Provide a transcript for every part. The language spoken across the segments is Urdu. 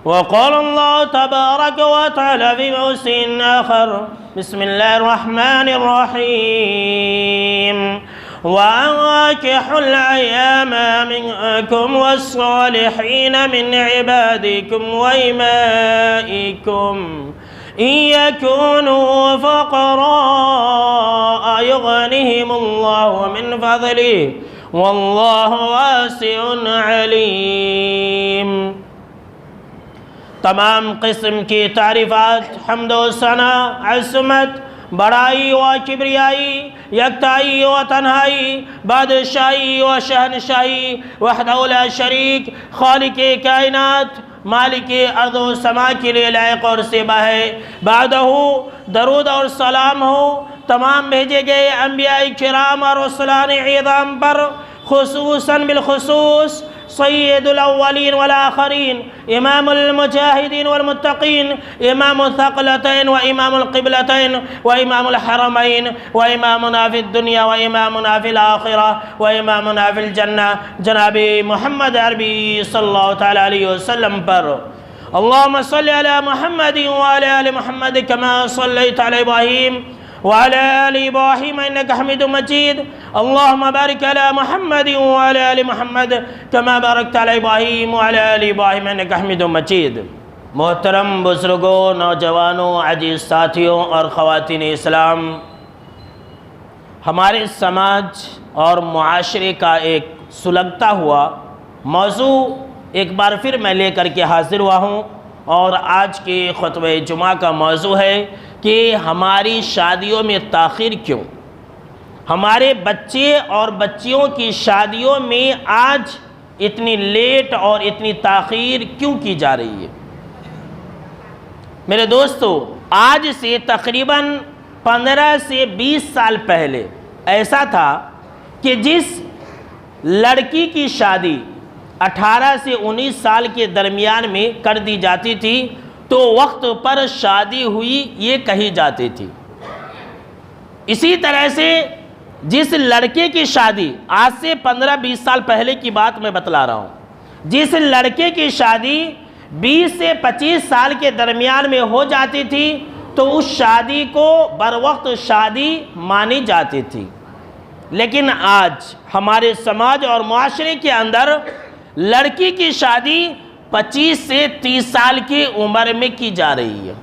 وقال الله تبارك وتعالى في موسم آخر بسم الله الرحمن الرحيم وأنكحوا الأيام منكم والصالحين من عبادكم وإمائكم إن يكونوا فقراء يغنهم الله من فضله والله واسع علیم۔ تمام قسم کی تعریفات، حمد و ثنا، عظمت، بڑائی و کبریائی، یکتائی و تنہائی، بادشاہی و شہنشاہی، وحدہ لا شریک، خالق کائنات، مالک ارض و سما کے لیے لائق اور سبا ہے۔ بعدہ درود اور سلام ہو تمام بھیجے گئے انبیاء کرام اور رسولان عظام پر، خصوصاً بالخصوص سید الاولین والآخرین، امام المجاہدین والمتقین، امام الثقلتین و امام القبلتین و امام الحرمین و امامنا فی الدنیا و امامنا فی الآخرہ و امامنا فی الجنہ جناب محمد عربی صلی اللہ تعالی علیہ وسلم پر۔ اللہم صلی علی محمد وعلی آل محمد کما صلیت علی ابراہیم وعلى آل إبراهيم إنك حميد مجيد اللهم بارك على محمد وعلى آل محمد كما باركت على إبراهيم وعلى آل إبراهيم إنك حميد مجيد۔ محترم بزرگوں، نوجوانوں، عزیز ساتھیوں اور خواتین اسلام، ہمارے سماج اور معاشرے کا ایک سلگتا ہوا موضوع ایک بار پھر میں لے کر کے حاضر ہوا ہوں، اور آج کے خطبہ جمعہ کا موضوع ہے کہ ہماری شادیوں میں تاخیر کیوں؟ ہمارے بچے اور بچیوں کی شادیوں میں آج اتنی لیٹ اور اتنی تاخیر کیوں کی جا رہی ہے؟ میرے دوستو، آج سے تقریباً 15 سے 20 سال پہلے ایسا تھا کہ جس لڑکی کی شادی 18 سے 19 سال کے درمیان میں کر دی جاتی تھی تو وقت پر شادی ہوئی یہ کہی جاتی تھی۔ اسی طرح سے جس لڑکے کی شادی آج سے 15-20 سال پہلے کی بات میں بتلا رہا ہوں، جس لڑکے کی شادی 20 سے 25 سال کے درمیان میں ہو جاتی تھی تو اس شادی کو بروقت شادی مانی جاتی تھی۔ لیکن آج ہمارے سماج اور معاشرے کے اندر لڑکی کی شادی 25 سے 30 سال کی عمر میں کی جا رہی ہے،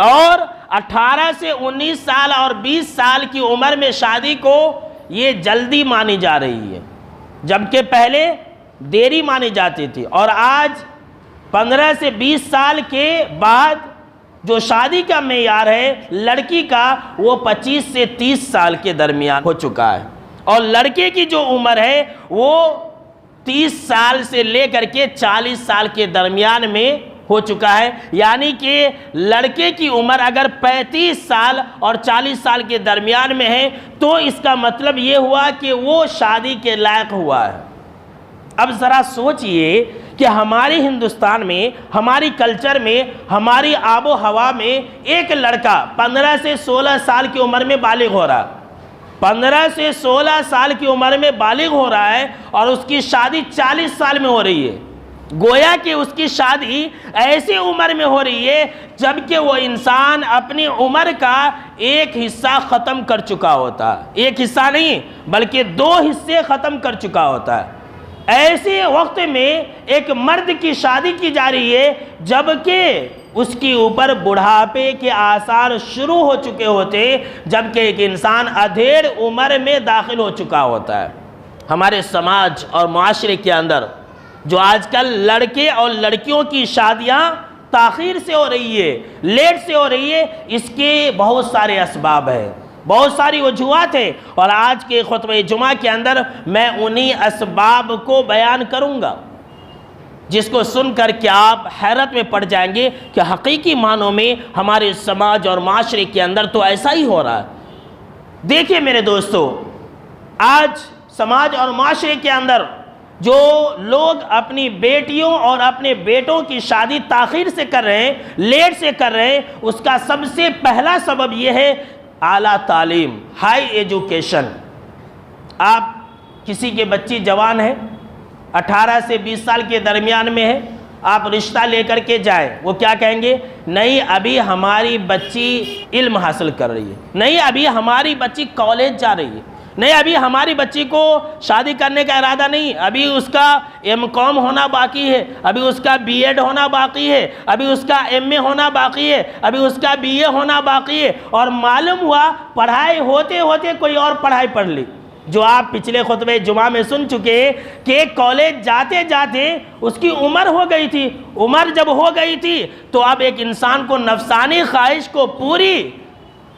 اور 18 سے 19 سال اور 20 سال کی عمر میں شادی کو یہ جلدی مانی جا رہی ہے، جبکہ پہلے دیری مانی جاتی تھی۔ اور آج 15 سے 20 سال کے بعد جو شادی کا معیار ہے لڑکی کا وہ 25 سے 30 سال کے درمیان ہو چکا ہے، اور لڑکے کی جو عمر ہے وہ 30 سال سے لے کر کے 40 سال کے درمیان میں ہو چکا ہے۔ یعنی کہ لڑکے کی عمر اگر 35 سال اور 40 سال کے درمیان میں ہے تو اس کا مطلب یہ ہوا کہ وہ شادی کے لائق ہوا ہے۔ اب ذرا سوچئے کہ ہمارے ہندوستان میں، ہماری کلچر میں، ہماری آب و ہوا میں ایک لڑکا 15 سے 16 سال کی عمر میں بالغ ہو رہا ہے، 15 سے 16 سال کی عمر میں بالغ ہو رہا ہے، اور اس کی شادی 40 سال میں ہو رہی ہے۔ گویا کہ اس کی شادی ایسی عمر میں ہو رہی ہے جبکہ وہ انسان اپنی عمر کا ایک حصہ ختم کر چکا ہوتا ہے، ایک حصہ نہیں بلکہ 2 حصے ختم کر چکا ہوتا ہے۔ ایسے وقت میں ایک مرد کی شادی کی جا رہی ہے جبکہ اس کے اوپر بڑھاپے کے آثار شروع ہو چکے ہوتے، جبکہ ایک انسان ادھیڑ عمر میں داخل ہو چکا ہوتا ہے۔ ہمارے سماج اور معاشرے کے اندر جو آج کل لڑکے اور لڑکیوں کی شادیاں تاخیر سے ہو رہی ہے، لیٹ سے ہو رہی ہے، اس کے بہت سارے اسباب ہیں، بہت ساری وجوہات ہیں، اور آج کے خطبہ جمعہ کے اندر میں انہی اسباب کو بیان کروں گا جس کو سن کر کے آپ حیرت میں پڑ جائیں گے کہ حقیقی معنوں میں ہمارے سماج اور معاشرے کے اندر تو ایسا ہی ہو رہا ہے۔ دیکھیے میرے دوستو، آج سماج اور معاشرے کے اندر جو لوگ اپنی بیٹیوں اور اپنے بیٹوں کی شادی تاخیر سے کر رہے ہیں، لیٹ سے کر رہے ہیں، اس کا سب سے پہلا سبب یہ ہے اعلیٰ تعلیم، ہائی ایجوکیشن۔ آپ کسی کے بچی جوان ہے، 18 سے 20 سال کے درمیان میں ہے، آپ رشتہ لے کر کے جائیں، وہ کیا کہیں گے؟ نہیں ابھی ہماری بچی علم حاصل کر رہی ہے، نہیں ابھی ہماری بچی کالج جا رہی ہے، نہیں ابھی ہماری بچی کو شادی کرنے کا ارادہ نہیں، ابھی اس کا M.Com ہونا باقی ہے، ابھی اس کا B.Ed ہونا باقی ہے، ابھی اس کا M.A ہونا باقی ہے، ابھی اس کا B.A ہونا باقی ہے۔ اور معلوم ہوا پڑھائی ہوتے ہوتے کوئی اور پڑھائی پڑھ لی، جو آپ پچھلے خطبہ جمعہ میں سن چکے کہ کالج جاتے جاتے اس کی عمر ہو گئی تھی، عمر جب ہو گئی تھی تو اب ایک انسان کو نفسانی خواہش کو پوری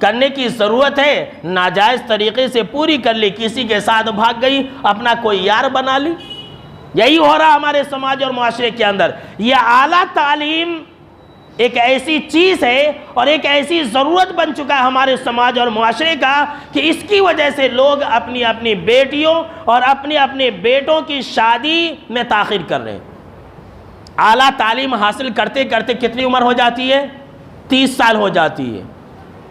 کرنے کی ضرورت ہے، ناجائز طریقے سے پوری کر لی، کسی کے ساتھ بھاگ گئی، اپنا کوئی یار بنا لی۔ یہی ہو رہا ہمارے سماج اور معاشرے کے اندر۔ یہ اعلیٰ تعلیم ایک ایسی چیز ہے اور ایک ایسی ضرورت بن چکا ہے ہمارے سماج اور معاشرے کا کہ اس کی وجہ سے لوگ اپنی اپنی بیٹیوں اور اپنے اپنے بیٹوں کی شادی میں تاخیر کر رہے ہیں۔ اعلیٰ تعلیم حاصل کرتے کرتے کتنی عمر ہو جاتی ہے؟ 30 سال ہو جاتی ہے۔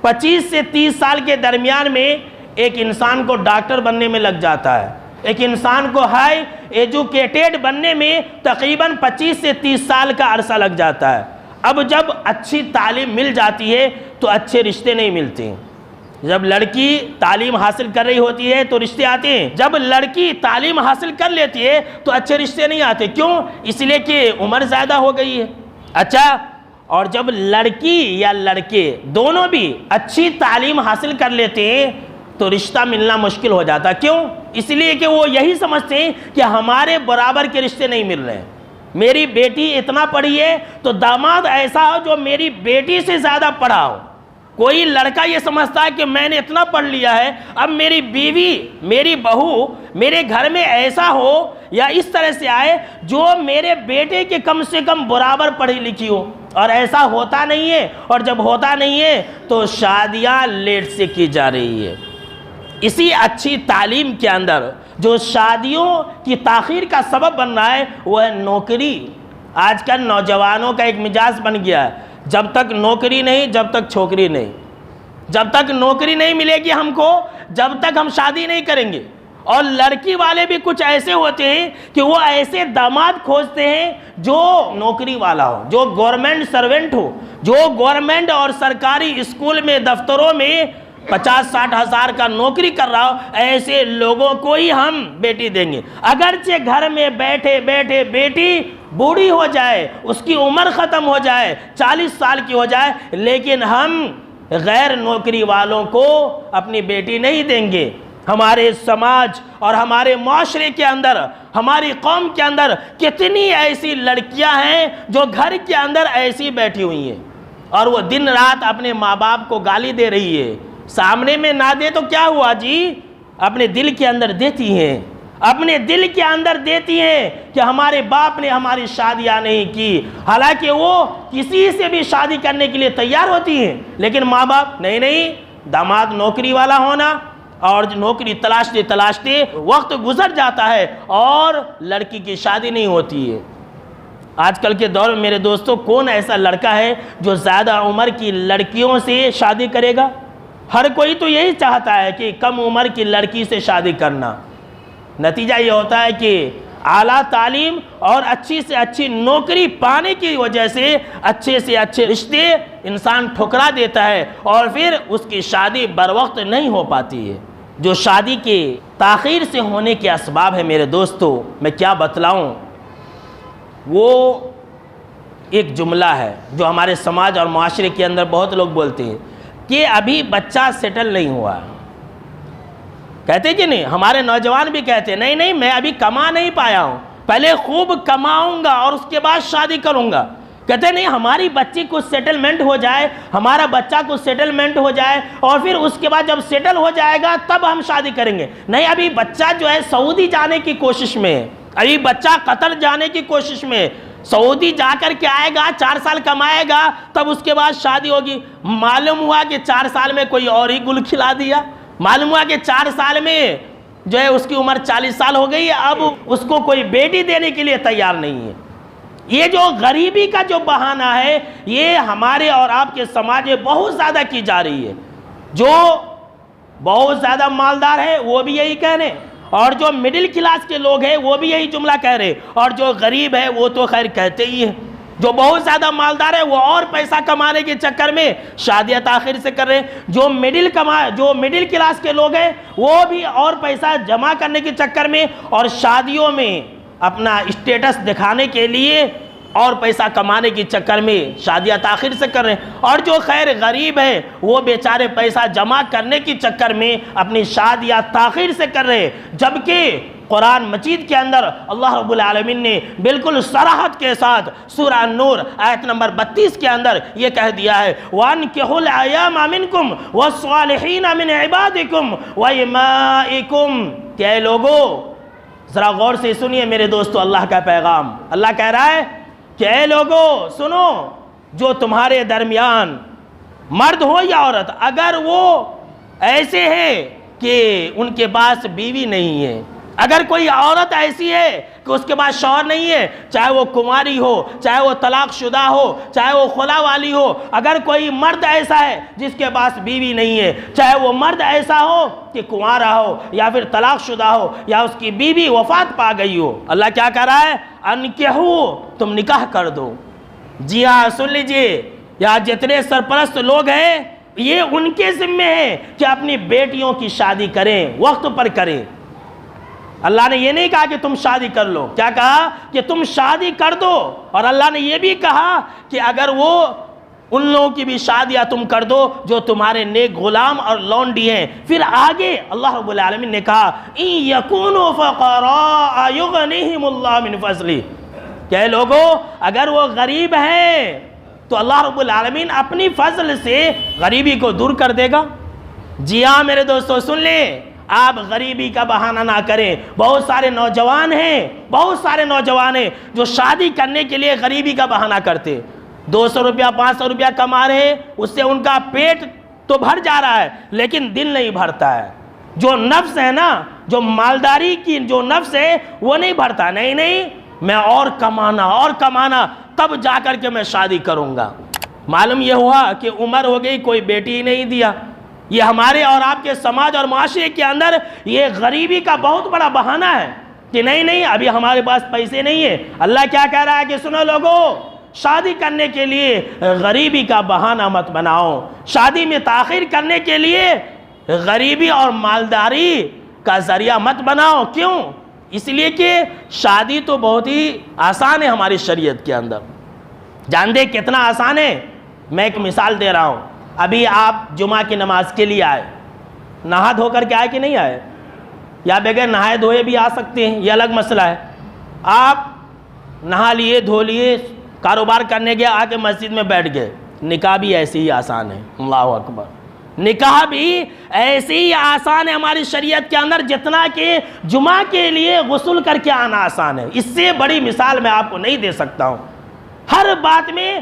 25 سے 30 سال کے درمیان میں ایک انسان کو ڈاکٹر بننے میں لگ جاتا ہے، ایک انسان کو ہائی ایجوکیٹڈ بننے میں تقریباً 25 سے 30 سال کا عرصہ لگ جاتا ہے۔ اب جب اچھی تعلیم مل جاتی ہے تو اچھے رشتے نہیں ملتے ہیں۔ جب لڑکی تعلیم حاصل کر رہی ہوتی ہے تو رشتے آتے ہیں، جب لڑکی تعلیم حاصل کر لیتی ہے تو اچھے رشتے نہیں آتے۔ کیوں؟ اس لیے کہ عمر زیادہ ہو گئی ہے۔ اچھا، اور جب لڑکی یا لڑکے دونوں بھی اچھی تعلیم حاصل کر لیتے ہیں تو رشتہ ملنا مشکل ہو جاتا۔ کیوں؟ اس لیے کہ وہ یہی سمجھتے ہیں کہ ہمارے برابر کے رشتے نہیں مل رہے ہیں۔ میری بیٹی اتنا پڑھی ہے تو داماد ایسا ہو جو میری بیٹی سے زیادہ پڑھا ہو۔ کوئی لڑکا یہ سمجھتا ہے کہ میں نے اتنا پڑھ لیا ہے، اب میری بیوی میری بہو میرے گھر میں ایسا ہو یا اس طرح سے آئے جو میرے بیٹے کے کم سے کم برابر پڑھی لکھی ہو، اور ایسا ہوتا نہیں ہے۔ اور جب ہوتا نہیں ہے تو شادیاں لیٹ سے کی جا رہی ہے۔ اسی اچھی تعلیم کے اندر جو شادیوں کی تاخیر کا سبب بن رہا ہے وہ ہے نوکری۔ آج کل نوجوانوں کا ایک مزاج بن گیا ہے، جب تک نوکری نہیں جب تک چھوکری نہیں، جب تک نوکری نہیں ملے گی ہم کو جب تک ہم شادی نہیں کریں گے۔ اور لڑکی والے بھی کچھ ایسے ہوتے ہیں کہ وہ ایسے داماد کھوجتے ہیں جو نوکری والا ہو، جو گورنمنٹ سرونٹ ہو، جو گورنمنٹ اور سرکاری اسکول میں دفتروں میں 50-60 ہزار کا نوکری کر رہا ہو، ایسے لوگوں کو ہی ہم بیٹی دیں گے۔ اگرچہ گھر میں بیٹھے بیٹھے بیٹی بوڑھی ہو جائے، اس کی عمر ختم ہو جائے، 40 سال کی ہو جائے، لیکن ہم غیر نوکری والوں کو اپنی بیٹی نہیں دیں گے۔ ہمارے سماج اور ہمارے معاشرے کے اندر، ہماری قوم کے اندر کتنی ایسی لڑکیاں ہیں جو گھر کے اندر ایسی بیٹھی ہوئی ہیں اور وہ دن رات اپنے ماں باپ کو گالی دے رہی ہے۔ سامنے میں نہ دے تو کیا ہوا جی، اپنے دل کے اندر دیتی ہیں، اپنے دل کے اندر دیتی ہیں کہ ہمارے باپ نے ہماری شادیاں نہیں کی، حالانکہ وہ کسی سے بھی شادی کرنے کے لیے تیار ہوتی ہیں، لیکن ماں باپ نہیں، داماد نوکری والا ہونا، اور نوکری تلاشتے تلاشتے وقت گزر جاتا ہے اور لڑکی کی شادی نہیں ہوتی ہے۔ آج کل کے دور میں میرے دوستو، کون ایسا لڑکا ہے جو زیادہ عمر کی لڑکیوں سے شادی کرے گا؟ ہر کوئی تو یہی چاہتا ہے کہ کم عمر کی لڑکی سے شادی کرنا۔ نتیجہ یہ ہوتا ہے کہ اعلیٰ تعلیم اور اچھی سے اچھی نوکری پانے کی وجہ سے اچھے سے اچھے رشتے انسان ٹھکرا دیتا ہے اور پھر اس کی شادی بر وقت نہیں ہو پاتی ہے۔ جو شادی کے تاخیر سے ہونے کے اسباب ہے میرے دوستو، میں کیا بتلاؤں، وہ ایک جملہ ہے جو ہمارے سماج اور معاشرے کے اندر بہت لوگ بولتے ہیں کہ ابھی بچہ سیٹل نہیں ہوا۔ کہتے کہ نہیں، ہمارے نوجوان بھی کہتے ہیں نہیں میں ابھی کما نہیں پایا ہوں، پہلے خوب کماؤں گا اور اس کے بعد شادی کروں گا۔ کہتے نہیں، ہماری بچی کو سیٹلمنٹ ہو جائے، ہمارا بچہ کو سیٹلمنٹ ہو جائے اور پھر اس کے بعد جب سیٹل ہو جائے گا تب ہم شادی کریں گے۔ نہیں، ابھی بچہ جو ہے سعودی جانے کی کوشش میں ہے، ابھی بچہ قطر جانے کی کوشش میں، سعودی جا کر کے آئے گا، 4 سال کمائے گا تب اس کے بعد شادی ہوگی۔ معلوم ہوا کہ 4 سال میں کوئی اور ہی گل کھلا دیا، معلوم ہوا کہ 4 سال میں جو ہے اس کی عمر 40 سال ہو گئی، اب اس کو کوئی بیٹی دینے کے لیے تیار نہیں ہے۔ یہ جو غریبی کا جو بہانہ ہے یہ ہمارے اور آپ کے سماج میں بہت زیادہ کی جا رہی ہے۔ جو بہت زیادہ مالدار ہے وہ بھی یہی کہہ رہے ہیں اور جو مڈل کلاس کے لوگ ہیں وہ بھی یہی جملہ کہہ رہے، اور جو غریب ہے وہ تو خیر کہتے ہی ہیں، جو بہت زیادہ مالدار ہے وہ اور پیسہ کمانے کے چکر میں شادیاں تاخیر سے کر رہے ہیں، جو مڈل کلاس کے لوگ ہیں وہ بھی اور پیسہ جمع کرنے کے چکر میں اور شادیوں میں اپنا اسٹیٹس دکھانے کے لیے اور پیسہ کمانے کے چکر میں شادیاں تاخیر سے کر رہے ہیں، اور جو خیر غریب ہے وہ بیچارے پیسہ جمع کرنے کے چکر میں اپنی شادیاں تاخیر سے کر رہے ہیں، جبکہ قرآن مجید کے اندر اللہ رب العالمین نے بالکل صراحت کے ساتھ سورہ النور آیت نمبر 32 کے اندر یہ کہہ دیا ہے وَأَنكِحُوا الْأَيَامَ مِنْكُمْ وَالصَّالِحِينَ مِنْ عِبَادِكُمْ وَإِمَائِكُمْ کہ اے لوگو، ذرا غور سے سنیے میرے دوستو اللہ کا پیغام، اللہ کہہ رہا ہے کہ اے لوگو سنو، جو تمہارے درمیان مرد ہو یا عورت اگر وہ ایسے ہیں کہ ان کے پاس بیوی نہیں ہے، اگر کوئی عورت ایسی ہے کہ اس کے پاس شوہر نہیں ہے، چاہے وہ کنواری ہو، چاہے وہ طلاق شدہ ہو، چاہے وہ خلا والی ہو، اگر کوئی مرد ایسا ہے جس کے پاس بیوی نہیں ہے، چاہے وہ مرد ایسا ہو کہ کنوارا ہو یا پھر طلاق شدہ ہو یا اس کی بیوی وفات پا گئی ہو، اللہ کیا کہہ رہا ہے؟ انکحو، تم نکاح کر دو۔ جی ہاں سن لیجئے، یہاں جتنے سرپرست لوگ ہیں یہ ان کے ذمہ ہے کہ اپنی بیٹیوں کی شادی کریں، وقت پر کریں۔ اللہ نے یہ نہیں کہا کہ تم شادی کر لو، کیا کہا کہ تم شادی کر دو، اور اللہ نے یہ بھی کہا کہ اگر وہ ان لوگوں کی بھی شادیاں تم کر دو جو تمہارے نیک غلام اور لونڈی ہیں۔ پھر آگے اللہ رب العالمین نے کہا اِن یکونوا فقراء یغنیہم اللہ من فضلہ، کہ اے لوگو اگر وہ غریب ہیں تو اللہ رب العالمین اپنی فضل سے غریبی کو دور کر دے گا۔ جی ہاں میرے دوستو سن لیں، آپ غریبی کا بہانہ نہ کریں۔ بہت سارے نوجوان ہیں جو شادی کرنے کے لیے غریبی کا بہانہ کرتے، 200 روپیہ 500 روپیہ کما رہے ہیں، اس سے ان کا پیٹ تو بھر جا رہا ہے لیکن دل نہیں بھرتا ہے۔ جو نفس ہے نا، جو مالداری کی جو نفس ہے وہ نہیں بھرتا، نہیں میں اور کمانا تب جا کر کے میں شادی کروں گا۔ معلوم یہ ہوا کہ عمر ہو گئی، کوئی بیٹی ہی نہیں دیا۔ یہ ہمارے اور آپ کے سماج اور معاشرے کے اندر یہ غریبی کا بہت بڑا بہانہ ہے کہ نہیں ابھی ہمارے پاس پیسے نہیں ہیں۔ اللہ کیا کہہ رہا ہے کہ سنو لوگو، شادی کرنے کے لیے غریبی کا بہانہ مت بناؤ، شادی میں تاخیر کرنے کے لیے غریبی اور مالداری کا ذریعہ مت بناؤ۔ کیوں؟ اس لیے کہ شادی تو بہت ہی آسان ہے ہماری شریعت کے اندر۔ جانتے کتنا آسان ہے؟ میں ایک مثال دے رہا ہوں۔ ابھی آپ جمعہ کی نماز کے لیے آئے، نہا دھو کر کے آئے کہ نہیں آئے؟ یا بغیر نہائے دھوئے بھی آ سکتے ہیں، یہ الگ مسئلہ ہے۔ آپ نہا لیے، دھو لیے، کاروبار کرنے گئے، آ کے مسجد میں بیٹھ گئے۔ نکاح بھی ایسے ہی آسان ہے، اللہ اکبر، نکاح بھی ایسے ہی آسان ہے ہماری شریعت کے اندر جتنا کہ جمعہ کے لیے غسل کر کے آنا آسان ہے۔ اس سے بڑی مثال میں آپ کو نہیں دے سکتا ہوں۔ ہر بات میں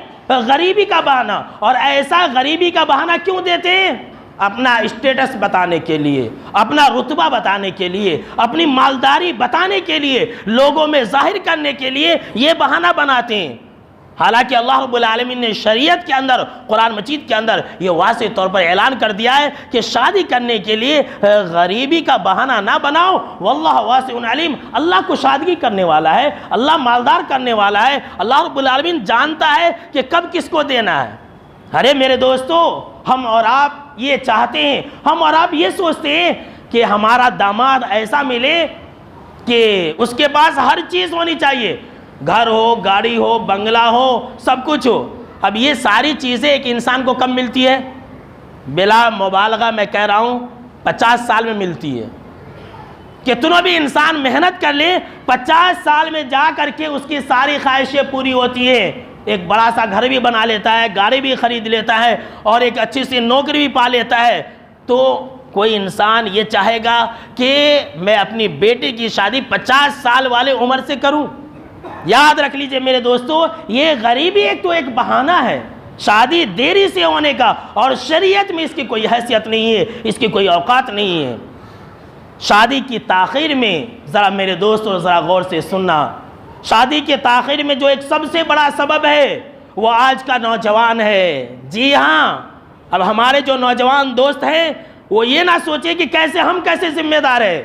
غریبی کا بہانہ، اور ایسا غریبی کا بہانہ کیوں دیتے ہیں؟ اپنا اسٹیٹس بتانے کے لیے، اپنا رتبہ بتانے کے لیے، اپنی مالداری بتانے کے لیے، لوگوں میں ظاہر کرنے کے لیے یہ بہانہ بناتے ہیں۔ حالانکہ اللہ رب العالمین نے شریعت کے اندر، قرآن مجید کے اندر یہ واضح طور پر اعلان کر دیا ہے کہ شادی کرنے کے لیے غریبی کا بہانہ نہ بناؤ، واللہ واسع علیم، اللہ کو شادی کرنے والا ہے، اللہ مالدار کرنے والا ہے، اللہ رب العالمین جانتا ہے کہ کب کس کو دینا ہے۔ ارے میرے دوستو، ہم اور آپ یہ چاہتے ہیں، ہم اور آپ یہ سوچتے ہیں کہ ہمارا داماد ایسا ملے کہ اس کے پاس ہر چیز ہونی چاہیے، گھر ہو، گاڑی ہو، بنگلہ ہو، سب کچھ ہو۔ اب یہ ساری چیزیں ایک انسان کو کب ملتی ہے؟ بلا مبالغہ میں کہہ رہا ہوں 50 سال میں ملتی ہے۔ کتنوں بھی انسان محنت کر لے، 50 سال میں جا کر کے اس کی ساری خواہشیں پوری ہوتی ہیں۔ ایک بڑا سا گھر بھی بنا لیتا ہے، گاڑی بھی خرید لیتا ہے، اور ایک اچھی سی نوکری بھی پا لیتا ہے۔ تو کوئی انسان یہ چاہے گا کہ میں اپنی بیٹی کی شادی 50 سال والے عمر سے کروں؟ یاد رکھ لیجئے میرے دوستو، یہ غریبی ایک بہانہ ہے شادی دیری سے ہونے کا، اور شریعت میں اس کی کوئی حیثیت نہیں ہے، اس کی کوئی اوقات نہیں ہے۔ شادی کی تاخیر میں ذرا میرے دوستو ذرا غور سے سننا، شادی کے تاخیر میں جو ایک سب سے بڑا سبب ہے وہ آج کا نوجوان ہے۔ جی ہاں، اب ہمارے جو نوجوان دوست ہیں وہ یہ نہ سوچے کہ ہم کیسے ذمہ دار ہیں۔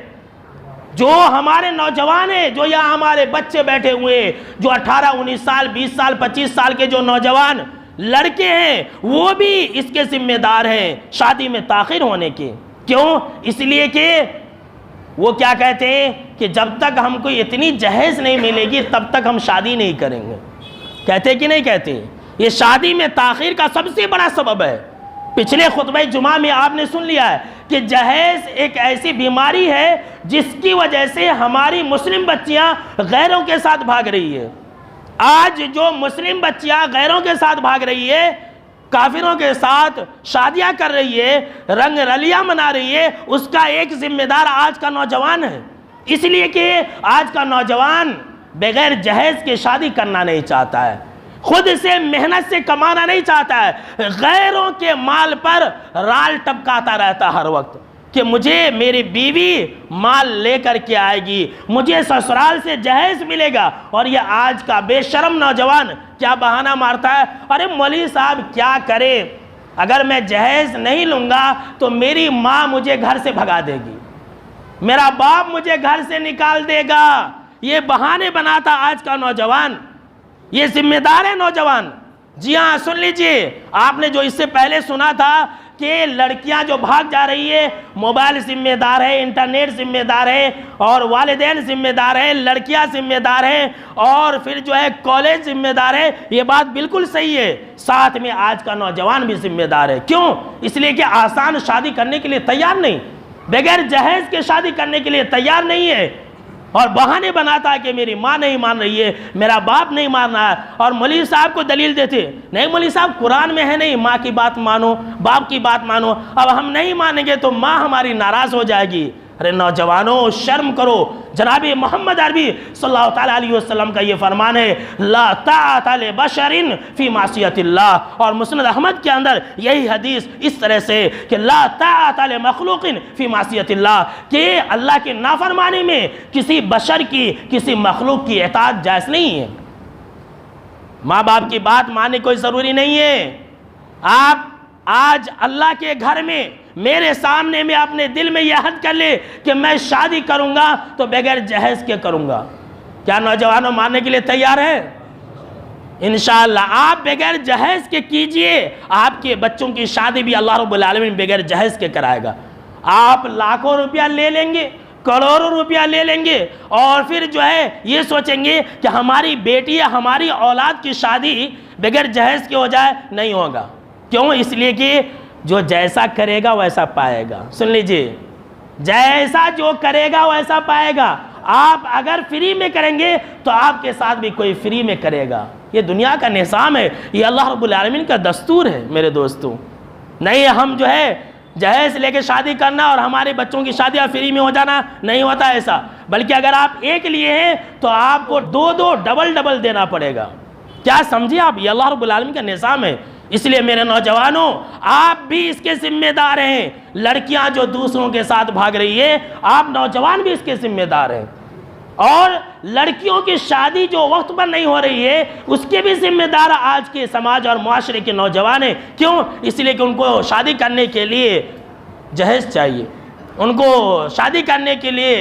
جو ہمارے نوجوان ہیں، جو یہاں ہمارے بچے بیٹھے ہوئے ہیں، جو 18 19 سال 20 سال 25 سال کے جو نوجوان لڑکے ہیں، وہ بھی اس کے ذمہ دار ہیں شادی میں تاخیر ہونے کے۔ کیوں؟ اس لیے کہ وہ کیا کہتے ہیں کہ جب تک ہم کو اتنی جہیز نہیں ملے گی تب تک ہم شادی نہیں کریں گے۔ کہتے کہ نہیں کہتے؟ یہ شادی میں تاخیر کا سب سے بڑا سبب ہے۔ پچھلے خطبہ جمعہ میں آپ نے سن لیا ہے کہ جہیز ایک ایسی بیماری ہے جس کی وجہ سے ہماری مسلم بچیاں غیروں کے ساتھ بھاگ رہی ہے۔ آج جو مسلم بچیاں غیروں کے ساتھ بھاگ رہی ہے، کافروں کے ساتھ شادیاں کر رہی ہے، رنگ رلیاں منا رہی ہے، اس کا ایک ذمہ دار آج کا نوجوان ہے۔ اس لیے کہ آج کا نوجوان بغیر جہیز کے شادی کرنا نہیں چاہتا ہے، خود سے محنت سے کمانا نہیں چاہتا ہے، غیروں کے مال پر رال ٹپکاتا رہتا ہر وقت کہ مجھے میری بیوی مال لے کر کے آئے گی، مجھے سسرال سے جہیز ملے گا۔ اور یہ آج کا بے شرم نوجوان کیا بہانہ مارتا ہے، ارے مولوی صاحب کیا کرے، اگر میں جہیز نہیں لوں گا تو میری ماں مجھے گھر سے بھگا دے گی، میرا باپ مجھے گھر سے نکال دے گا۔ یہ بہانے بناتا آج کا نوجوان، یہ ذمہ دار ہے نوجوان۔ جی ہاں، سن لیجئے، آپ نے جو اس سے پہلے سنا تھا کہ لڑکیاں جو بھاگ جا رہی ہے، موبائل ذمہ دار ہے، انٹرنیٹ ذمہ دار ہے، اور والدین ذمہ دار ہے، لڑکیاں ذمہ دار ہیں، اور پھر جو ہے کالج ذمہ دار ہے۔ یہ بات بالکل صحیح ہے، ساتھ میں آج کا نوجوان بھی ذمہ دار ہے۔ کیوں؟ اس لیے کہ آسان شادی کرنے کے لیے تیار نہیں، بغیر جہیز کے شادی کرنے کے لیے تیار نہیں ہے، اور بہانے بناتا ہے کہ میری ماں نہیں مان رہی ہے، میرا باپ نہیں مان رہا ہے، اور مولوی صاحب کو دلیل دیتے، نہیں مولوی صاحب قرآن میں ہے نہیں، ماں کی بات مانو، باپ کی بات مانو، اب ہم نہیں مانیں گے تو ماں ہماری ناراض ہو جائے گی۔ ارے نوجوانوں، شرم کرو۔ جناب محمد عربی صلی اللہ تعالیٰ علیہ وسلم کا یہ فرمان ہے، لا طاعۃ لبشر فی معصیۃ اللہ، اور مسند احمد کے اندر یہی حدیث اس طرح سے کہ لا طاعۃ لمخلوق فی معصیۃ اللہ، کہ اللہ کی نافرمانی میں کسی بشر کی، کسی مخلوق کی اطاعت جائز نہیں ہے۔ ماں باپ کی بات ماننے کوئی ضروری نہیں ہے۔ آپ آج اللہ کے گھر میں میرے سامنے میں اپنے دل میں یہ عہد کر لے کہ میں شادی کروں گا تو بغیر جہیز کے کروں گا، کیا نوجوانوں ماننے کے لیے تیار ہے؟ انشاءاللہ آپ بغیر جہیز کے کیجئے، آپ کے بچوں کی شادی بھی اللہ رب العالمین بغیر جہیز کے کرائے گا۔ آپ لاکھوں روپیہ لے لیں گے، کروڑوں روپیہ لے لیں گے، اور پھر جو ہے یہ سوچیں گے کہ ہماری بیٹی یا ہماری اولاد کی شادی بغیر جہیز کے ہو جائے، نہیں ہوگا۔ کیوں؟ اس لیے کہ جو جیسا کرے گا ویسا پائے گا۔ سن لیجئے، جیسا جو کرے گا ویسا پائے گا۔ آپ اگر فری میں کریں گے تو آپ کے ساتھ بھی کوئی فری میں کرے گا۔ یہ دنیا کا نظام ہے، یہ اللہ رب العالمین کا دستور ہے میرے دوستوں۔ نہیں ہم جو ہے جہیز لے کے شادی کرنا اور ہمارے بچوں کی شادیاں فری میں ہو جانا، نہیں ہوتا ایسا، بلکہ اگر آپ ایک لیے ہیں تو آپ کو دو ڈبل دینا پڑے گا۔ کیا سمجھے آپ؟ یہ اللہ رب العالمین کا نظام ہے۔ اس لیے میرے نوجوانوں، آپ بھی اس کے ذمہ دار ہیں۔ لڑکیاں جو دوسروں کے ساتھ بھاگ رہی ہے، آپ نوجوان بھی اس کے ذمہ دار ہیں، اور لڑکیوں کی شادی جو وقت پر نہیں ہو رہی ہے اس کے بھی ذمہ دار آج کے سماج اور معاشرے کے نوجوان ہیں۔ کیوں؟ اس لیے کہ ان کو شادی کرنے کے لیے جہیز چاہیے، ان کو شادی کرنے کے لیے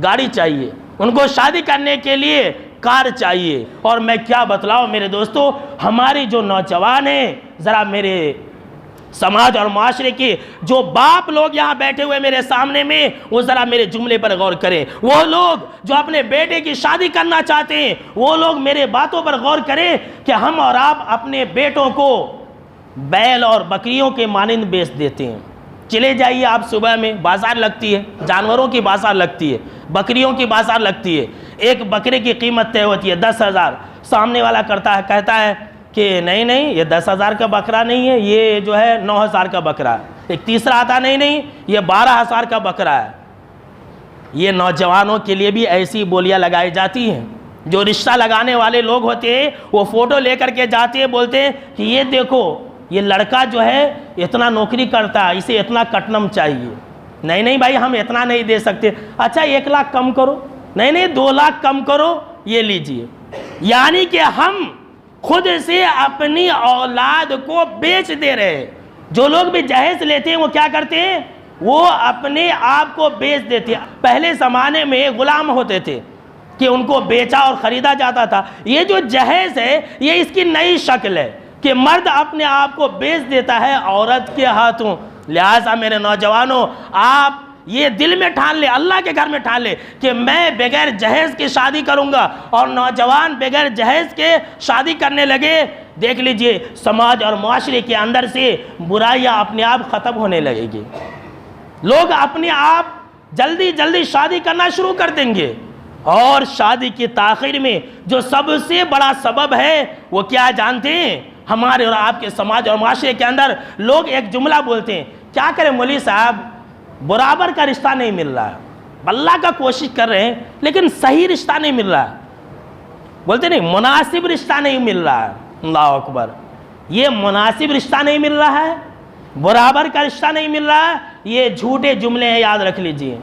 گاڑی چاہیے، ان کو شادی کرنے کے لیے کار چاہیے۔ اور میں کیا بتلاؤں میرے دوستو، ہماری جو نوجوان ہیں، ذرا میرے سماج اور معاشرے کے جو باپ لوگ یہاں بیٹھے ہوئے میرے سامنے میں، وہ ذرا میرے جملے پر غور کریں۔ وہ لوگ جو اپنے بیٹے کی شادی کرنا چاہتے ہیں، وہ لوگ میرے باتوں پر غور کریں کہ ہم اور آپ اپنے بیٹوں کو بیل اور بکریوں کے مانند بیچ دیتے ہیں۔ چلے جائیے آپ، صبح میں بازار لگتی ہے، جانوروں کی بازار لگتی ہے، بکریوں کی بازار لگتی ہے، ایک بکرے کی قیمت طے ہوتی ہے 10,000۔ سامنے والا کہتا ہے کہ نہیں یہ 10,000 کا بکرا نہیں ہے، یہ جو ہے 9,000 کا بکرا ہے۔ ایک تیسرا آتا نہیں یہ 12,000 کا بکرا ہے۔ یہ نوجوانوں کے لیے بھی ایسی بولیاں لگائی جاتی ہیں۔ جو رشتہ لگانے والے لوگ ہوتے ہیں وہ فوٹو لے کر کے جاتے ہیں، بولتے ہیں کہ یہ دیکھو یہ لڑکا جو ہے اتنا نوکری کرتا ہے، اسے اتنا کٹنم چاہیے۔ نہیں بھائی ہم اتنا نہیں دے سکتے۔ اچھا 1 لاکھ کم کرو، نہیں 2 لاکھ کم کرو، یہ لیجئے۔ یعنی کہ ہم خود سے اپنی اولاد کو بیچ دے رہے ہیں۔ جو لوگ بھی جہیز لیتے ہیں وہ کیا کرتے ہیں؟ وہ اپنے آپ کو بیچ دیتے. پہلے زمانے میں غلام ہوتے تھے کہ ان کو بیچا اور خریدا جاتا تھا. یہ جو جہیز ہے یہ اس کی نئی شکل ہے کہ مرد اپنے آپ کو بیچ دیتا ہے عورت کے ہاتھوں. لہٰذا میرے نوجوانوں، آپ یہ دل میں ٹھان لے، اللہ کے گھر میں ٹھان لے کہ میں بغیر جہیز کے شادی کروں گا. اور نوجوان بغیر جہیز کے شادی کرنے لگے، دیکھ لیجئے سماج اور معاشرے کے اندر سے برائیاں اپنے آپ ختم ہونے لگے گی. لوگ اپنے آپ جلدی جلدی شادی کرنا شروع کر دیں گے. اور شادی کی تاخیر میں جو سب سے بڑا سبب ہے وہ کیا جانتے ہیں؟ ہمارے اور آپ کے سماج اور معاشرے کے اندر لوگ ایک جملہ بولتے ہیں، کیا کریں مولوی صاحب، برابر کا رشتہ نہیں مل رہا ہے. اللہ کا کوشش کر رہے ہیں لیکن صحیح رشتہ نہیں مل رہا ہے. بولتے نہیں مناسب رشتہ نہیں مل رہا ہے. اللہ اکبر. یہ مناسب رشتہ نہیں مل رہا ہے، برابر کا رشتہ نہیں مل رہا ہے، یہ جھوٹے جملے ہیں، یاد رکھ لیجئے.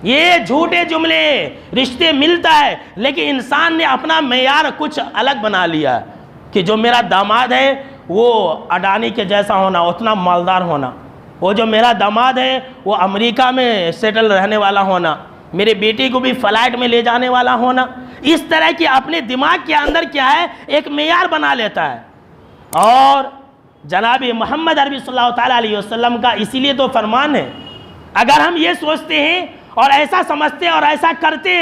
یہ جھوٹے جملے ہیں. رشتے ملتا ہے لیکن انسان نے اپنا معیار کچھ الگ بنا لیا کہ جو میرا داماد ہے وہ اڈانی کے جیسا ہونا، اتنا مالدار ہونا. وہ جو میرا داماد ہے وہ امریکہ میں سیٹل رہنے والا ہونا، میرے بیٹی کو بھی فلائٹ میں لے جانے والا ہونا. اس طرح کی اپنے دماغ کے اندر کیا ہے، ایک معیار بنا لیتا ہے. اور جناب محمد عربی صلی اللہ تعالیٰ علیہ وسلم کا اسی لیے تو فرمان ہے. اگر ہم یہ سوچتے ہیں اور ایسا سمجھتے اور ایسا کرتے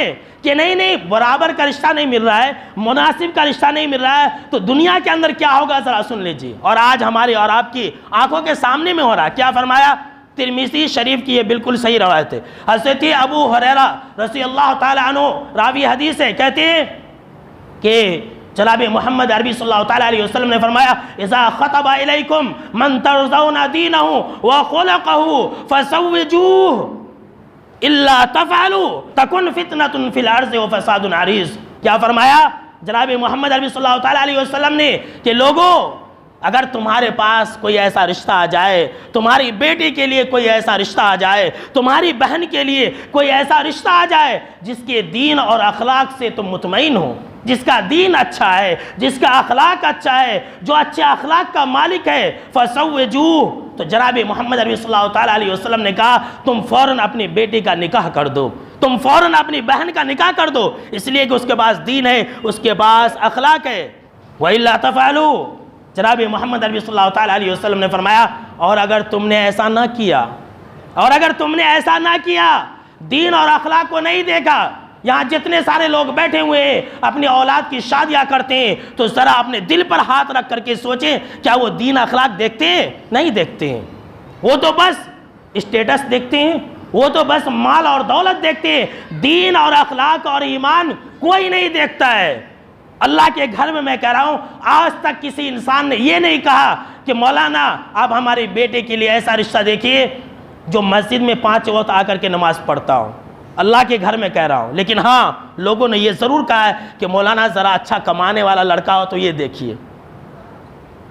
کہ نہیں برابر کا رشتہ نہیں مل رہا ہے، مناسب کا رشتہ نہیں مل رہا ہے، تو دنیا کے اندر کیا ہوگا ذرا سن لیجیے. اور آج ہماری اور آپ کی آنکھوں کے سامنے میں ہو رہا ہے. کیا فرمایا؟ ترمذی شریف کی یہ بالکل صحیح روایت ہے. حضرت ابو ہریرہ رضی اللہ تعالی عنہ راوی حدیث ہے، کہتے ہیں کہ جناب محمد عربی صلی اللہ تعالیٰ علیہ وسلم نے فرمایا اذا خطب الیکم من ترضون دینہ وخلقہ فزوجوہ الا تفعلوا تکن فتنۃ فی الارض وفساد عریض. کیا فرمایا جناب محمد عربی صلی اللہ تعالیٰ علیہ وسلم نے کہ لوگوں، اگر تمہارے پاس کوئی ایسا رشتہ آ جائے، تمہاری بیٹی کے لیے کوئی ایسا رشتہ آ جائے، تمہاری بہن کے لیے کوئی ایسا رشتہ آ جائے جس کے دین اور اخلاق سے تم مطمئن ہو، جس کا دین اچھا ہے، جس کا اخلاق اچھا ہے، جو اچھے اخلاق کا مالک ہے، فَسَوِّجُوهُ. تو جناب محمد عربی صلی اللہ تعالیٰ علیہ وسلم نے کہا تم فوراً اپنی بیٹی کا نکاح کر دو، تم فوراً اپنی بہن کا نکاح کر دو، اس لیے کہ اس کے پاس دین ہے، اس کے پاس اخلاق ہے. وَإِلَّا تَفْعَلُوا. جناب محمد عربی صلی اللہ تعالیٰ علیہ وسلم نے فرمایا اور اگر تم نے ایسا نہ کیا، اور اگر تم نے ایسا نہ کیا، دین اور اخلاق کو نہیں دیکھا. یہاں جتنے سارے لوگ بیٹھے ہوئے ہیں اپنی اولاد کی شادیاں کرتے ہیں، تو ذرا اپنے دل پر ہاتھ رکھ کر کے سوچیں کیا وہ دین اخلاق دیکھتے ہیں؟ نہیں دیکھتے ہیں. وہ تو بس اسٹیٹس دیکھتے ہیں، وہ تو بس مال اور دولت دیکھتے ہیں. دین اور اخلاق اور ایمان کوئی نہیں دیکھتا ہے. اللہ کے گھر میں کہہ رہا ہوں، آج تک کسی انسان نے یہ نہیں کہا کہ مولانا آپ ہماری بیٹے کے لیے ایسا رشتہ دیکھیے جو مسجد میں 5 وقت آ کر کے نماز پڑھتا ہوں. اللہ کے گھر میں کہہ رہا ہوں. لیکن ہاں لوگوں نے یہ ضرور کہا ہے کہ مولانا ذرا اچھا کمانے والا لڑکا ہو تو یہ دیکھیے.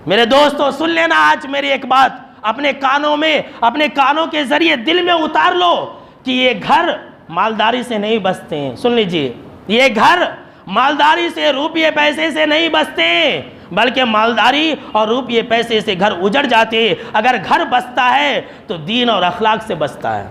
میرے دوستو سن لینا آج میری ایک بات، اپنے کانوں میں، اپنے کانوں کے ذریعے دل میں اتار لو کہ یہ گھر مالداری سے نہیں بستے ہیں. سن لیجئے، یہ گھر مالداری سے، روپیے پیسے سے نہیں بستے ہیں، بلکہ مالداری اور روپیے پیسے سے گھر اجڑ جاتے ہیں. اگر گھر بستا ہے تو دین اور اخلاق سے بستا ہے.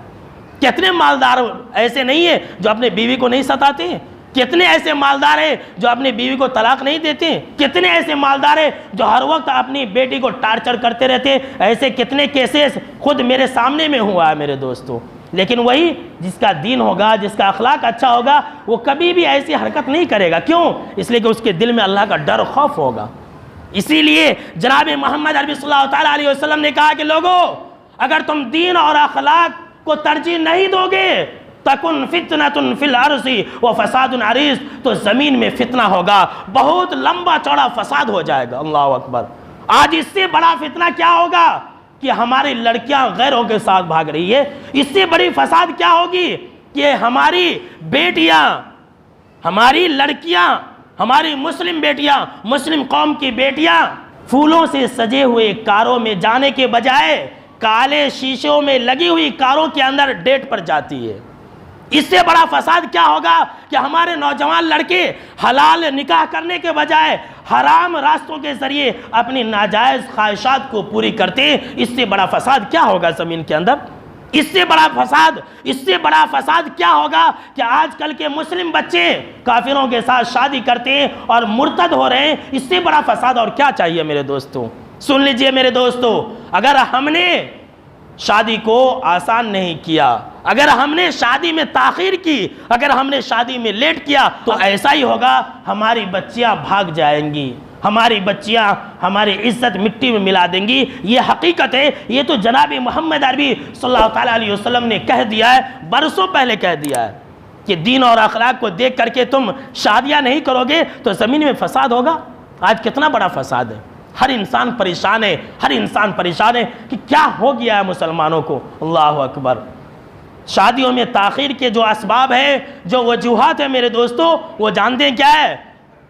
کتنے مالدار ایسے نہیں ہیں جو اپنے بیوی کو نہیں ستاتے ہیں؟ کتنے ایسے مالدار ہیں جو اپنی بیوی کو طلاق نہیں دیتے ہیں؟ کتنے ایسے مالدار ہیں جو ہر وقت اپنی بیٹی کو ٹارچر کرتے رہتے ہیں؟ ایسے کتنے کیسز خود میرے سامنے میں ہوا ہے میرے دوستو. لیکن وہی جس کا دین ہوگا، جس کا اخلاق اچھا ہوگا، وہ کبھی بھی ایسی حرکت نہیں کرے گا. کیوں؟ اس لیے کہ اس کے دل میں اللہ کا ڈر خوف ہوگا. اسی لیے جناب محمد عربی صلی اللہ تعالیٰ علیہ وسلم نے کہا کہ لوگوں، اگر تم دین اور اخلاق کو ترجیح نہیں دو گے تکن فتنۃ فی الارض وفساد عریض، تو زمین میں فتنہ ہوگا، بہت لمبا چوڑا فساد ہو جائے گا. اللہ اکبر. آج اس سے بڑا فتنہ کیا ہوگا کہ ہماری لڑکیاں غیروں کے ساتھ بھاگ رہی ہے. اس سے بڑی فساد کیا ہوگی کہ ہماری بیٹیاں، ہماری لڑکیاں، ہماری مسلم بیٹیاں، مسلم قوم کی بیٹیاں پھولوں سے سجے ہوئے کاروں میں جانے کے بجائے کالے شیشوں میں لگی ہوئی کاروں کے اندر ڈیٹ پر جاتی ہے. اس سے بڑا فساد کیا ہوگا کہ ہمارے نوجوان لڑکے حلال نکاح کرنے کے بجائے حرام راستوں کے ذریعے اپنی ناجائز خواہشات کو پوری کرتے ہیں. اس سے بڑا فساد کیا ہوگا زمین کے اندر؟ اس سے بڑا فساد کیا ہوگا کہ آج کل کے مسلم بچے کافروں کے ساتھ شادی کرتے ہیں اور مرتد ہو رہے ہیں. اس سے بڑا فساد اور کیا چاہیے میرے دوستوں؟ سن لیجئے میرے دوستوں، اگر ہم نے شادی کو آسان نہیں کیا، اگر ہم نے شادی میں تاخیر کی، اگر ہم نے شادی میں لیٹ کیا، تو ایسا ہی ہوگا، ہماری بچیاں بھاگ جائیں گی، ہماری بچیاں ہماری عزت مٹی میں ملا دیں گی. یہ حقیقت ہے. یہ تو جناب محمد عربی صلی اللہ تعالیٰ علیہ وسلم نے کہہ دیا ہے، برسوں پہلے کہہ دیا ہے کہ دین اور اخلاق کو دیکھ کر کے تم شادیاں نہیں کرو گے تو زمین میں فساد ہوگا. آج کتنا بڑا فساد ہے، ہر انسان پریشان ہے کہ کیا ہو گیا ہے مسلمانوں کو. اللہ اکبر. شادیوں میں تاخیر کے جو اسباب ہیں، جو وجوہات ہیں میرے دوستو، وہ جانتے ہیں کیا ہے؟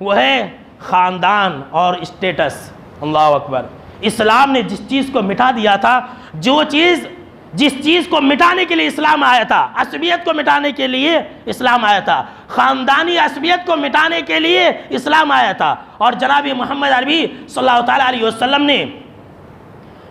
وہ ہے خاندان اور اسٹیٹس. اللہ اکبر. اسلام نے جس چیز کو مٹا دیا تھا، جس چیز کو مٹانے کے لیے اسلام آیا تھا، عصبیت کو مٹانے کے لیے اسلام آیا تھا، خاندانی عصبیت کو مٹانے کے لیے اسلام آیا تھا. اور جناب محمد عربی صلی اللہ تعالیٰ علیہ وسلم نے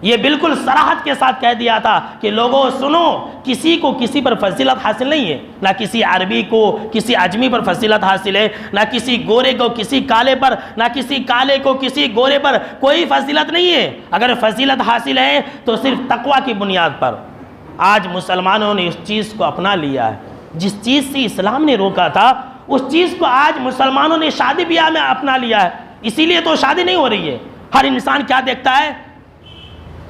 یہ بالکل صراحت کے ساتھ کہہ دیا تھا کہ لوگوں سنو، کسی کو کسی پر فضیلت حاصل نہیں ہے. نہ کسی عربی کو کسی عجمی پر فضیلت حاصل ہے، نہ کسی گورے کو کسی کالے پر، نہ کسی کالے کو کسی گورے پر کوئی فضیلت نہیں ہے. اگر فضیلت حاصل ہے تو صرف تقوی کی بنیاد پر. آج مسلمانوں نے اس چیز کو اپنا لیا ہے. جس چیز سے اسلام نے روکا تھا، اس چیز کو آج مسلمانوں نے شادی بیاہ میں اپنا لیا ہے. اسی لیے تو شادی نہیں ہو رہی ہے. ہر انسان کیا دیکھتا ہے؟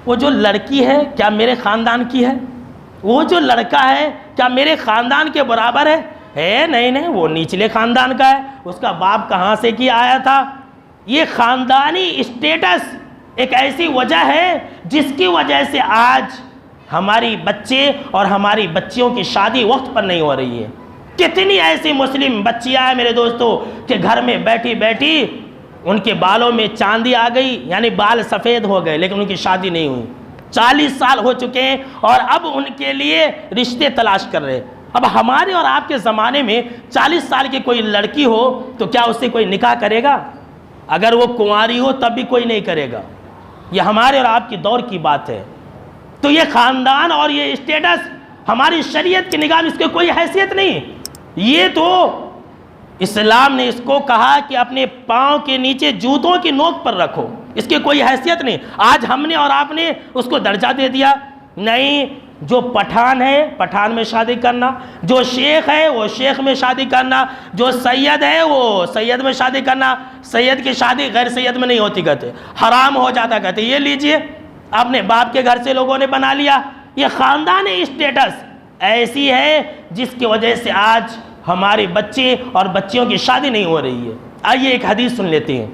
وہ جو لڑکی ہے کیا میرے خاندان کی ہے؟ وہ جو لڑکا ہے کیا میرے خاندان کے برابر ہے؟ نہیں، وہ نچلے خاندان کا ہے، اس کا باپ کہاں سے کی آیا تھا. یہ خاندانی اسٹیٹس ایک ایسی وجہ ہے جس کی وجہ سے آج ہماری بچے اور ہماری بچیوں کی شادی وقت پر نہیں ہو رہی ہے. کتنی ایسی مسلم بچیاں ہیں میرے دوستو کہ گھر میں بیٹھی ان کے بالوں میں چاندی آ گئی، یعنی بال سفید ہو گئے، لیکن ان کی شادی نہیں ہوئی. 40 سال ہو چکے ہیں اور اب ان کے لیے رشتے تلاش کر رہے. اب ہمارے اور آپ کے زمانے میں 40 سال کی کوئی لڑکی ہو تو کیا اس سے کوئی نکاح کرے گا؟ اگر وہ کنواری ہو تب بھی کوئی نہیں کرے گا. یہ ہمارے اور آپ کی دور کی بات ہے. تو یہ خاندان اور یہ اسٹیٹس ہماری شریعت کی نگاہ میں اس کی کوئی حیثیت نہیں. یہ تو اسلام نے اس کو کہا کہ اپنے پاؤں کے نیچے جوتوں کی نوک پر رکھو، اس کی کوئی حیثیت نہیں. آج ہم نے اور آپ نے اس کو درجہ دے دیا. نہیں، جو پٹھان ہے پٹھان میں شادی کرنا، جو شیخ ہے وہ شیخ میں شادی کرنا، جو سید ہے وہ سید میں شادی کرنا. سید کی شادی غیر سید میں نہیں ہوتی کہتے، حرام ہو جاتا کہتے. یہ لیجئے، اپنے باپ کے گھر سے لوگوں نے بنا لیا. یہ خاندانی اسٹیٹس ایسی ہے جس کی وجہ سے آج ہمارے بچے اور بچیوں کی شادی نہیں ہو رہی ہے. آئیے ایک حدیث سن لیتے ہیں.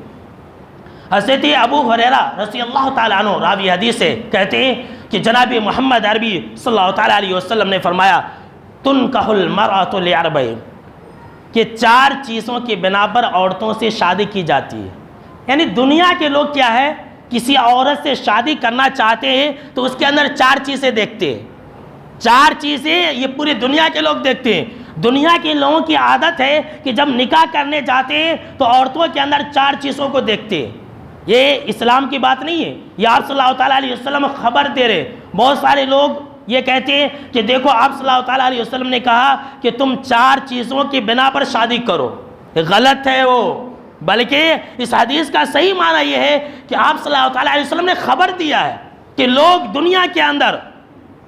حضرت ابو ہریرہ رضی اللہ تعالیٰ عنہ راوی حدیث سے کہتے ہیں کہ جناب محمد عربی صلی اللہ تعالیٰ علیہ وسلم نے فرمایا تنکح المرأة لأربع، کہ 4 چیزوں کی بنا پر عورتوں سے شادی کی جاتی ہے. یعنی دنیا کے لوگ کیا ہے، کسی عورت سے شادی کرنا چاہتے ہیں تو اس کے اندر 4 چیزیں دیکھتے ہیں. 4 چیزیں یہ پوری دنیا کے لوگ دیکھتے ہیں. دنیا کے لوگوں کی عادت ہے کہ جب نکاح کرنے جاتے ہیں تو عورتوں کے اندر 4 چیزوں کو دیکھتے ہیں. یہ اسلام کی بات نہیں ہے، یہ آپ صلی اللہ تعالیٰ علیہ وسلم خبر دے رہے. بہت سارے لوگ یہ کہتے ہیں کہ دیکھو آپ صلی اللہ تعالیٰ علیہ وسلم نے کہا کہ تم 4 چیزوں کی بنا پر شادی کرو. غلط ہے وہ، بلکہ اس حدیث کا صحیح معنی یہ ہے کہ آپ صلی اللہ تعالیٰ علیہ وسلم نے خبر دیا ہے کہ لوگ دنیا کے اندر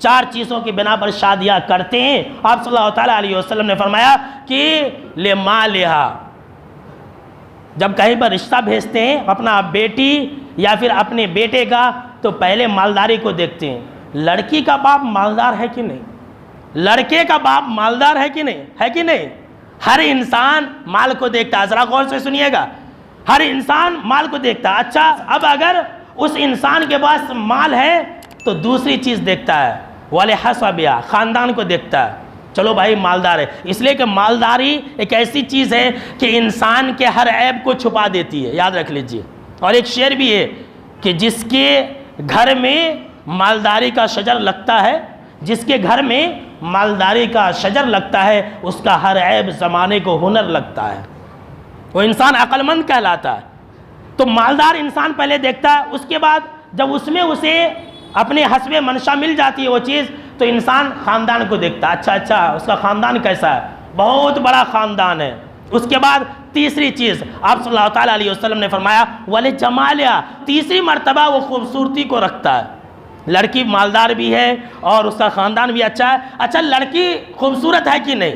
4 چیزوں کی بنا پر شادیاں کرتے ہیں. آپ صلی اللہ تعالیٰ علیہ وسلم نے فرمایا کہ لمالہا، جب کہیں پر رشتہ بھیجتے ہیں اپنا بیٹی یا پھر اپنے بیٹے کا تو پہلے مالداری کو دیکھتے ہیں. لڑکی کا باپ مالدار ہے کہ نہیں، لڑکے کا باپ مالدار ہے کہ نہیں. ہر انسان مال کو دیکھتا ہے. ذرا غور سے سنیے گا، ہر انسان مال کو دیکھتا ہے. اچھا، اب اگر اس انسان کے پاس مال ہے تو دوسری چیز دیکھتا ہے، وَلِحَسَبِهَا، خاندان کو دیکھتا ہے. چلو بھائی مالدار ہے، اس لیے کہ مالداری ایک ایسی چیز ہے کہ انسان کے ہر عیب کو چھپا دیتی ہے، یاد رکھ لیجئے. اور ایک شعر بھی ہے کہ جس کے گھر میں مالداری کا شجر لگتا ہے، جس کے گھر میں مالداری کا شجر لگتا ہے، اس کا ہر عیب زمانے کو ہنر لگتا ہے. وہ انسان عقل مند کہلاتا ہے. تو مالدار انسان پہلے دیکھتا ہے، اس کے بعد جب اس میں اسے اپنے حسب منشا مل جاتی ہے وہ چیز، تو انسان خاندان کو دیکھتا ہے، اچھا اس کا خاندان کیسا ہے، بہت بڑا خاندان ہے۔ اس کے بعد تیسری چیز آپ صلی اللہ تعالیٰ علیہ وسلم نے فرمایا وَلِجَمَالِهَا، تیسری مرتبہ وہ خوبصورتی کو رکھتا ہے۔ لڑکی مالدار بھی ہے اور اس کا خاندان بھی اچھا ہے، اچھا لڑکی خوبصورت ہے کہ نہیں؟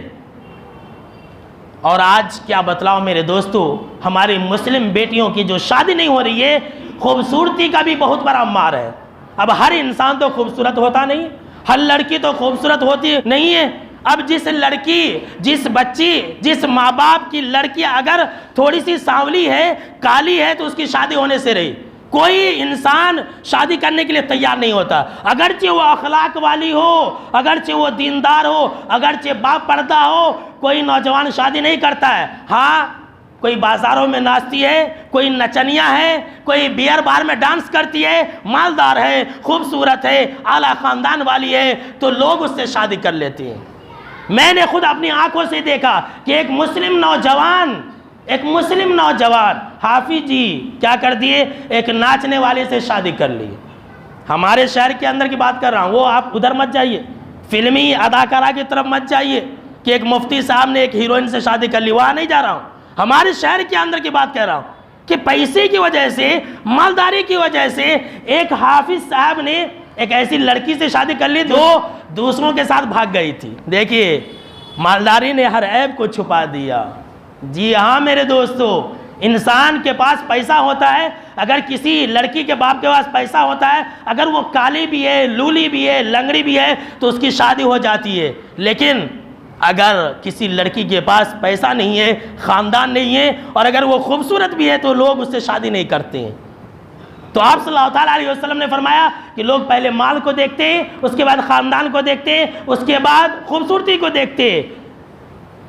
اور آج کیا بتلاؤ میرے دوستو، ہماری مسلم بیٹیوں کی جو شادی نہیں ہو رہی ہے، خوبصورتی کا بھی بہت بڑا مار ہے۔ اب ہر انسان تو خوبصورت ہوتا نہیں، ہر لڑکی تو خوبصورت ہوتی نہیں ہے۔ اب جس لڑکی، جس بچی، جس ماں باپ کی لڑکی اگر تھوڑی سی سانولی ہے، کالی ہے، تو اس کی شادی ہونے سے رہی۔ کوئی انسان شادی کرنے کے لیے تیار نہیں ہوتا، اگرچہ وہ اخلاق والی ہو، اگرچہ وہ دیندار ہو، اگرچہ باپ پردہ ہو، کوئی نوجوان شادی نہیں کرتا ہے۔ ہاں کوئی بازاروں میں ناچتی ہے، کوئی نچنیاں ہے، کوئی بیئر بار میں ڈانس کرتی ہے، مالدار ہے، خوبصورت ہے، اعلیٰ خاندان والی ہے، تو لوگ اس سے شادی کر لیتے ہیں۔ میں نے خود اپنی آنکھوں سے دیکھا کہ ایک مسلم نوجوان حافظ جی کیا کر دیے، ایک ناچنے والے سے شادی کر لی۔ ہمارے شہر کے اندر کی بات کر رہا ہوں، وہ آپ ادھر مت جائیے، فلمی اداکارہ کی طرف مت جائیے کہ ایک مفتی صاحب نے ایک ہیروئن سے شادی کر لی، وہاں نہیں جا رہا ہوں، ہمارے شہر کے اندر کی بات کہہ رہا ہوں کہ پیسے کی وجہ سے، مالداری کی وجہ سے ایک حافظ صاحب نے ایک ایسی لڑکی سے شادی کر لی جو دوسروں کے ساتھ بھاگ گئی تھی۔ دیکھیے مالداری نے ہر عیب کو چھپا دیا۔ جی ہاں میرے دوستو، انسان کے پاس پیسہ ہوتا ہے، اگر کسی لڑکی کے باپ کے پاس پیسہ ہوتا ہے، اگر وہ کالی بھی ہے، لولی بھی ہے، لنگڑی بھی ہے، تو اس کی شادی ہو جاتی ہے۔ لیکن اگر کسی لڑکی کے پاس پیسہ نہیں ہے، خاندان نہیں ہے، اور اگر وہ خوبصورت بھی ہے، تو لوگ اس سے شادی نہیں کرتے ہیں۔ تو آپ صلی اللہ تعالیٰ علیہ وسلم نے فرمایا کہ لوگ پہلے مال کو دیکھتے ہیں، اس کے بعد خاندان کو دیکھتے ہیں، اس کے بعد خوبصورتی کو دیکھتے ہیں۔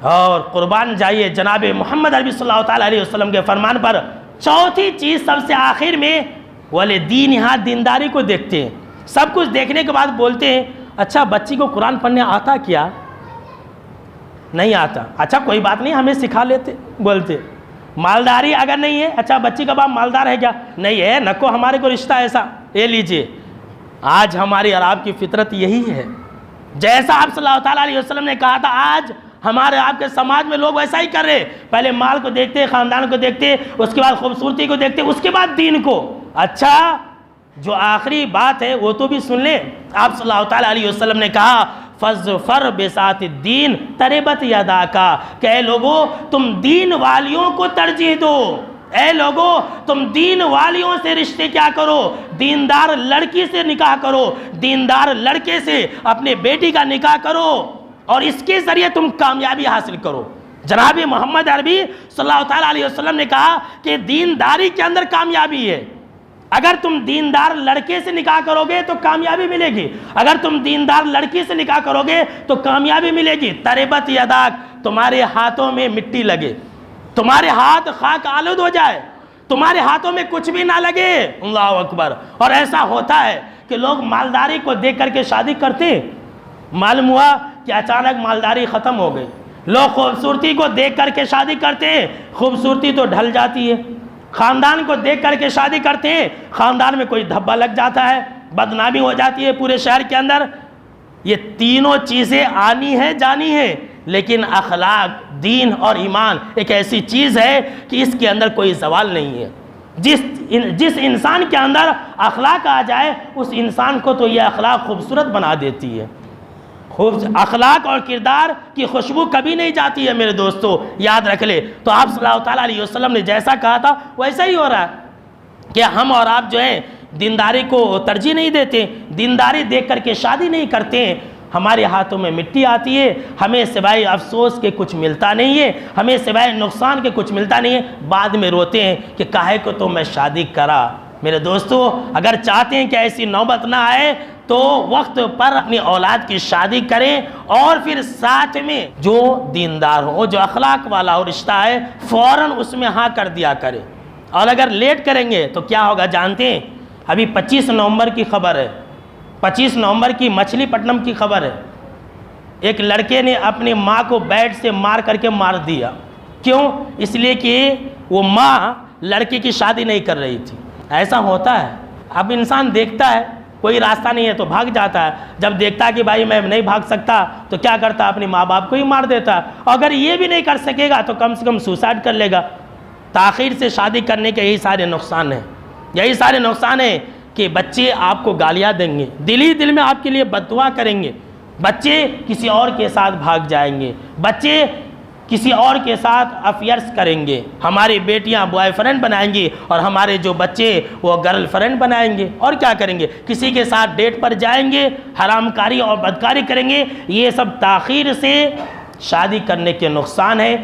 اور قربان جائیے جناب محمد عربی صلی اللہ تعالیٰ علیہ وسلم کے فرمان پر، چوتھی چیز سب سے آخر میں وَلِدِينِهَا، دینداری کو دیکھتے ہیں۔ سب کچھ دیکھنے کے بعد بولتے ہیں اچھا بچی کو قرآن پڑھنے آتا کیا؟ نہیں آتا، اچھا کوئی بات نہیں، ہمیں سکھا لیتے، بولتے۔ مالداری اگر نہیں ہے، اچھا بچی کا باپ مالدار ہے کیا؟ نہیں ہے، نکو ہمارے کو رشتہ ایسا، یہ لیجئے۔ آج ہماری اور آپ کی فطرت یہی ہے، جیسا آپ صلی اللہ تعالیٰ علیہ وسلم نے کہا تھا، آج ہمارے آپ کے سماج میں لوگ ویسا ہی کر رہے، پہلے مال کو دیکھتے، خاندان کو دیکھتے، اس کے بعد خوبصورتی کو دیکھتے، اس کے بعد دین کو۔ اچھا جو آخری بات ہے وہ تو بھی سن لیں، آپ صلی اللہ تعالیٰ علیہ وسلم نے کہا فَظْفَرْ بِذَاتِ الدِّينِ تَرِبَتْ يَدَاكَ، کہ اے لوگو تم دین والیوں کو ترجیح دو، اے لوگو تم دین والیوں سے رشتے کیا کرو، دیندار لڑکی سے نکاح کرو، دیندار لڑکے سے اپنے بیٹی کا نکاح کرو، اور اس کے ذریعے تم کامیابی حاصل کرو۔ جناب محمد عربی صلی اللہ تعالیٰ علیہ وسلم نے کہا کہ دینداری کے اندر کامیابی ہے۔ اگر تم دیندار لڑکے سے نکاح کرو گے تو کامیابی ملے گی، اگر تم دیندار لڑکی سے نکاح کرو گے تو کامیابی ملے گی۔ تربت یداک، تمہارے ہاتھوں میں مٹی لگے، تمہارے ہاتھ خاک آلود ہو جائے، تمہارے ہاتھوں میں کچھ بھی نہ لگے۔ اللہ اکبر۔ اور ایسا ہوتا ہے کہ لوگ مالداری کو دیکھ کر کے شادی کرتے ہیں، معلوم ہوا کہ اچانک مالداری ختم ہو گئی۔ لوگ خوبصورتی کو دیکھ کر کے شادی کرتے ہیں، خوبصورتی تو ڈھل جاتی ہے۔ خاندان کو دیکھ کر کے شادی کرتے ہیں، خاندان میں کوئی دھبا لگ جاتا ہے، بدنامی ہو جاتی ہے پورے شہر کے اندر۔ یہ تینوں چیزیں آنی ہیں جانی ہیں، لیکن اخلاق، دین اور ایمان ایک ایسی چیز ہے کہ اس کے اندر کوئی زوال نہیں ہے۔ جس انسان کے اندر اخلاق آ جائے، اس انسان کو تو یہ اخلاق خوبصورت بنا دیتی ہے۔ اخلاق اور کردار کی خوشبو کبھی نہیں جاتی ہے میرے دوستو، یاد رکھ لے۔ تو آپ صلی اللہ تعالیٰ علیہ وسلم نے جیسا کہا تھا ویسا ہی ہو رہا ہے کہ ہم اور آپ جو ہیں دینداری کو ترجیح نہیں دیتے، دینداری دیکھ کر کے شادی نہیں کرتے ہیں۔ ہمارے ہاتھوں میں مٹی آتی ہے، ہمیں سوائے افسوس کے کچھ ملتا نہیں ہے، ہمیں سوائے نقصان کے کچھ ملتا نہیں ہے، بعد میں روتے ہیں کہ کاہے کو تو میں شادی کرا۔ میرے دوستو اگر چاہتے ہیں کہ ایسی نوبت نہ آئے تو وقت پر اپنی اولاد کی شادی کریں، اور پھر ساتھ میں جو دیندار ہو، جو اخلاق والا ہو رشتہ ہے، فوراً اس میں ہاں کر دیا کرے۔ اور اگر لیٹ کریں گے تو کیا ہوگا جانتے ہیں؟ ابھی 25 نومبر کی خبر ہے، 25 نومبر کی مچھلی پٹنم کی خبر ہے۔ ایک لڑکے نے اپنی ماں کو بیٹ سے مار کر کے مار دیا۔ کیوں؟ اس لیے کہ وہ ماں لڑکے کی شادی نہیں کر رہی تھی۔ ایسا ہوتا ہے۔ اب انسان دیکھتا ہے کوئی راستہ نہیں ہے تو بھاگ جاتا ہے، جب دیکھتا ہے کہ بھائی میں نہیں بھاگ سکتا تو کیا کرتا ہے، اپنے ماں باپ کو ہی مار دیتا ہے، اگر یہ بھی نہیں کر سکے گا تو کم سے کم سوسائڈ کر لے گا۔ تاخیر سے شادی کرنے کے یہی سارے نقصان ہیں، یہی سارے نقصان ہیں کہ بچے آپ کو گالیاں دیں گے، دل ہی دل میں آپ کے لیے بد دعا کریں گے، بچے کسی اور کے ساتھ بھاگ جائیں گے، بچے کسی اور کے ساتھ افیئرس کریں گے، ہماری بیٹیاں بوائے فرینڈ بنائیں گی اور ہمارے جو بچے وہ گرل فرینڈ بنائیں گے، اور کیا کریں گے، کسی کے ساتھ ڈیٹ پر جائیں گے، حرام کاری اور بدکاری کریں گے۔ یہ سب تاخیر سے شادی کرنے کے نقصان ہے۔